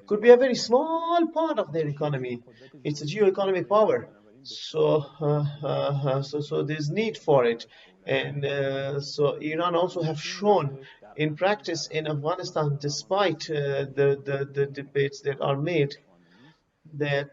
could be a very small part of their economy. It's a geo-economic power, so so there's need for it, and so Iran also have shown in practice in Afghanistan, despite the debates that are made, that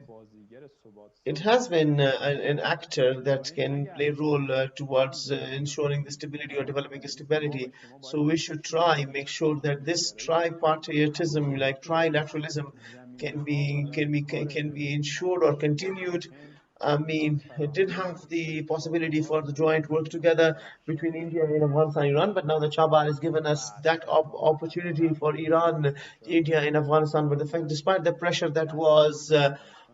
it has been an actor that can play a role towards ensuring the stability or developing stability. So we should make sure that this tripartitism, like trilateralism, can be ensured or continued. I mean, it did have the possibility for the joint work together between India and Afghanistan and Iran, but now the Chabahar has given us that opportunity for Iran, India, and Afghanistan. But the fact, despite the pressure that was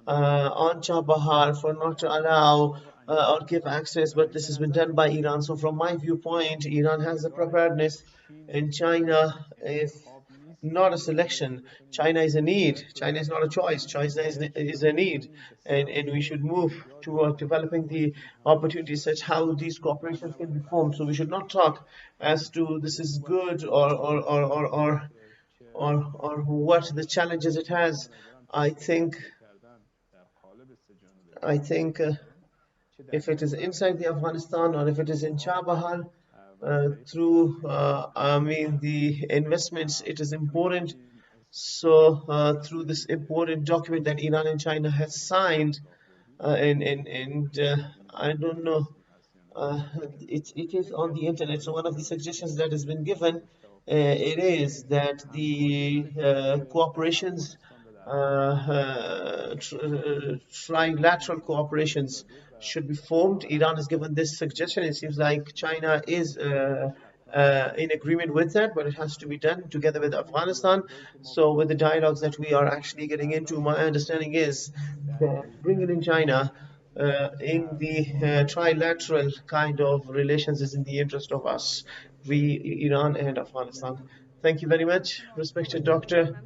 on Chabahar for not to allow or give access, but this has been done by Iran. So from my viewpoint, Iran has the preparedness, and China is not a selection. China is a need. China is not a choice. China is a need. And we should move toward developing the opportunities such how these corporations can be formed. So we should not talk as to this is good or what the challenges it has. I think if it is inside the Afghanistan or if it is in Chabahar, through I mean the investments, it is important. So through this important document that Iran and China has signed, and I don't know, it is on the internet. So one of the suggestions that has been given, it is that the cooperations, trilateral cooperations should be formed. Iran has given this suggestion. It seems like China is in agreement with that, but it has to be done together with Afghanistan. So with the dialogues that we are actually getting into, my understanding is that bringing in China in the trilateral kind of relations is in the interest of us, Iran and Afghanistan. Thank you very much, respected doctor,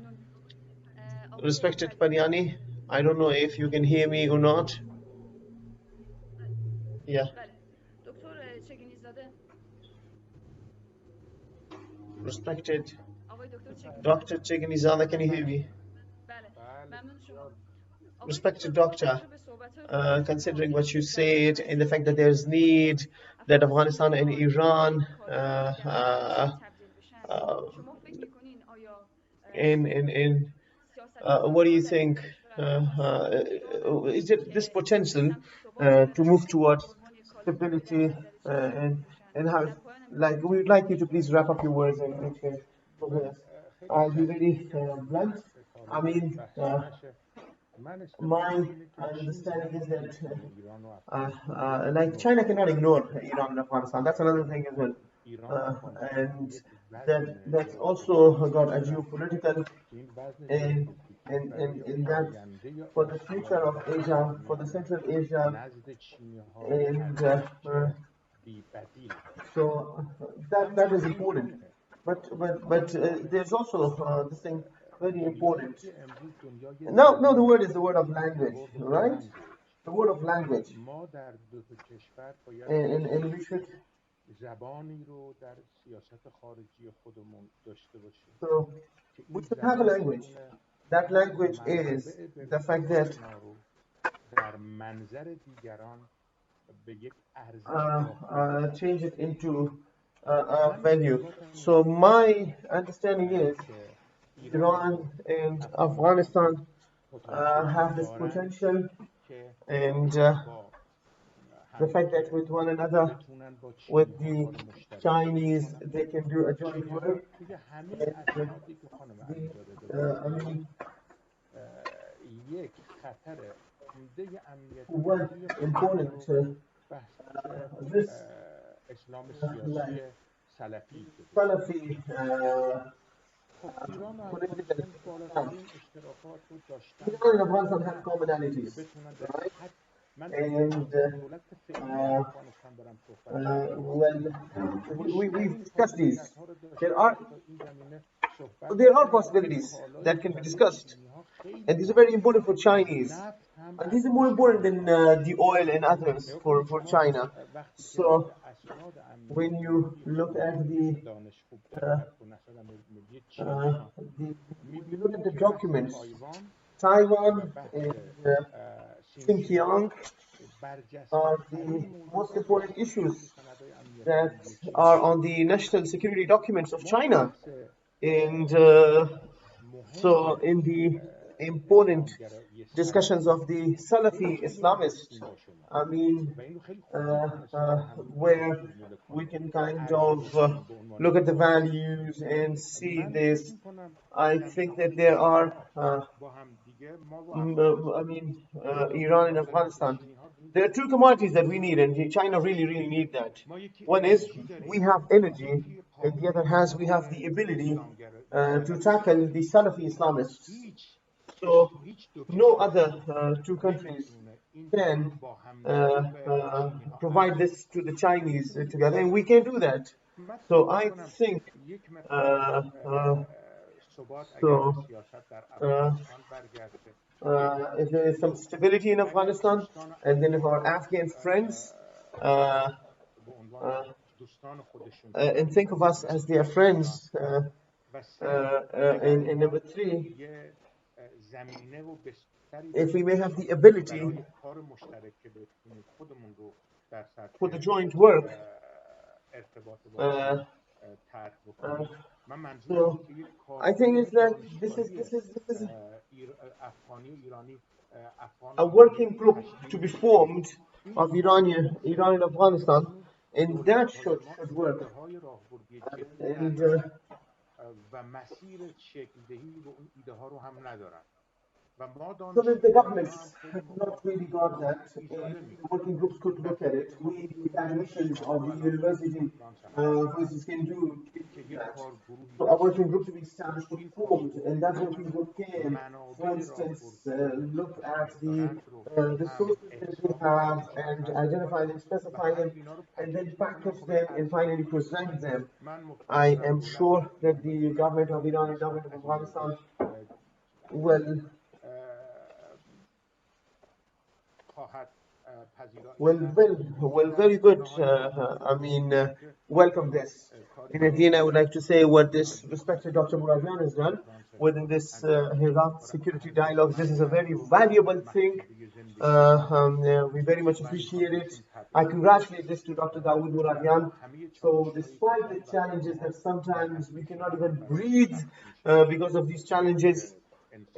respected Pariani. I don't know if you can hear me or not. Yeah. دکتر چگینی زاده Respected آقای دکتر چگینی Dr. زاده Chiganizada, can you hear me? بله ممنون شما آقای دکتر Respected با doctor, توجه به صحبت‌های گذشته ما considering این what you در said مورد and the fact that there's مسئله need that افغانستان Afghanistan and بخواد به Iran یک کارزاری در معیشت تبدیل بشن شما فکر میکنین آیا in what do you سیاستگزارها در این think? کشور آماده‌اند Is it this که به potential سمت ثبات to move towards به عنوان یک کارزاری در stability نظر شما and گرفته بشن how, در پایان like, میخواستم we'd شما like you to نظرتون please رو wrap بدونم up your words and share with us. خیلی I'll be سریع very بگم که blunt. اطالا I mean, بحث نشه. من my استقلالم اینه که چین understanding is that نمیتونه ایران و افغانستان رو like China cannot ایگنور ignore Iran and Afghanistan. That's another thing as well. ایران و افغانستان And یک وزن that's also got a ژئوپلیتیکی دارن geopolitical که این وزن in ژئوپلیتیکی برای in that آینده for the future آسیا of و Asia, for the خاورمیانه Central Asia, نزد چینی ها and ارزش بی بدیل داره so اما that is این important. رومه But there's also this thing very دنیایی important. که امروز دنیای No, the word is زبانه the word of the language, world of right? language The word of language, ما در دو تا کشور باید and we should. زبانی رو در سیاست خارجی خودمون داشته باشیم So که we این should have a زبان language. بتونه That language is منابع the fact that ما رو در منظر دیگران به یک ارزش واقعی بشناسه change it into من value. اعتقادم اینه So my understanding is که ایران و Iran and افغانستان Afghanistan پتانسیلی have this دارن potential, که and با the fact that همدیگه with one another, بتونن با with چینی ها the کار مشترک Chinese, بکنن they can do a joint چینی ها work. توی همه And اسنادی که خانم the, علیزاده دادن I mean, یک خطر عمده امنیتی what برای خودشون important رو بحث this اسلام like سیاسی سلفی گذاشتن Salafi خب ایران و political افغانستان بالاترین اشتراکات رو داشتن Iran and تا Afghanistan have الان که commonalities, بتونن در right? حد من And دولت فعلی افغانستان دارم صحبت میکنم well, we've بیشترین discussed these. قابلیت ها رو There داشتن are که تا این زمینه صحبت there are بکنن و possibilities کالایی that که can be برای discussed, چینی ها خیلی and these are very مهمه important for Chinese. نفت هم And these are more ارزش important than بالاتری داره the oil and others نگاه for کنید شما China. وقتی که So به اسناد when امنیتی you ملی look خودمون at مثل دانش خوب uh, دفتر اسناد ملی چینی ها the when you look at میبینیم the که بحث documents, تایوان و Taiwan بحث and سینچیان Xinjiang برجسته are the ترین most موضوعاتی important هستند که issues توی سندهای امنیتی that ملی چین are هست on the national security documents of ما China. بحث And مهم so important discussions of the Salafi Islamists. I mean, where we can kind of look at the values and see this. I think that there are, Iran and Afghanistan. There are two commodities that we need, and China really need that. One is we have energy, and the other has we have the ability to tackle the Salafi Islamists. So no other two countries can provide this to the Chinese together, and we can do that. So I think if there is some stability in Afghanistan, and then if our Afghan friends and think of us as their friends, and number three, if we may have the ability for the joint work, so I think it's that this is a working group to be formed of Iran and Afghanistan, and that should work. And so that the governments have not really got that, the working groups could look at it. We admissions of the university voices can do that. So a working group to be established, to be formed, and that working group can, for instance, look at the sources that we have and identify them, specify them, and then package them and finally present them. I am sure that the government of Iran and government of Afghanistan will very good. Welcome this. And at the end, I would like to say what this respected Dr. Muradian has done within this Herat Security Dialogue. This is a very valuable thing. We very much appreciate it. I congratulate this to Dr. Dawood Muradian. So despite the challenges that sometimes we cannot even breathe because of these challenges,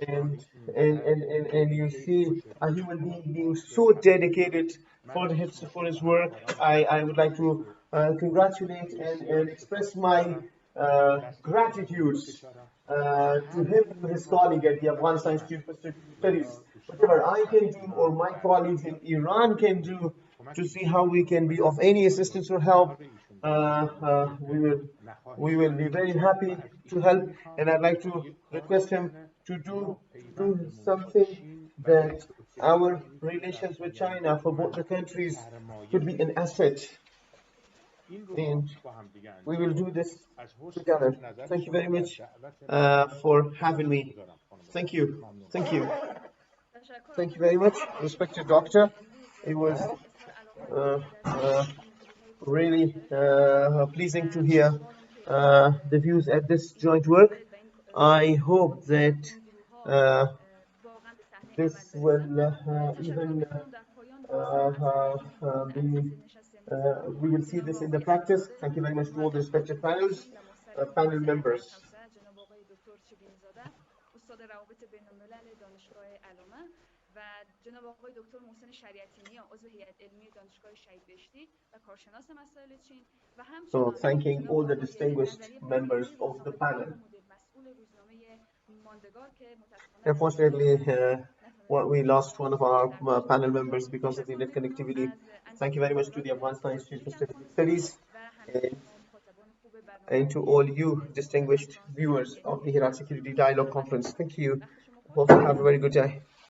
and you see a human being so dedicated for his work, I would like to congratulate and express my gratitude to him and his colleague at the Afghanistan Institute for Studies. Whatever I can do or my colleagues in Iran can do to see how we can be of any assistance or help, we will be very happy to help. And I'd like to request him to do something that our relations with China for both the countries could be an asset, and we will do this together. Thank you very much for having me. Thank you very much, respected doctor. It was really pleasing to hear the views at this joint work. I hope that this will even we will see this in the practice. Thank you very much to all the respected panel members. و جناب آقای دکتر محسن شریعتی نیا عضو هیئت علمی دانشگاه شهید بهشتی و کارشناس مسائل چین و همچنین thanking all the distinguished members of the panel. Unfortunately, we lost one of our panel members because of the net connectivity. Thank you very much to the Afghanistan Institute for Studies and to all you distinguished viewers of the Herat Security Dialogue Conference. Thank you. Hope you have a very good day.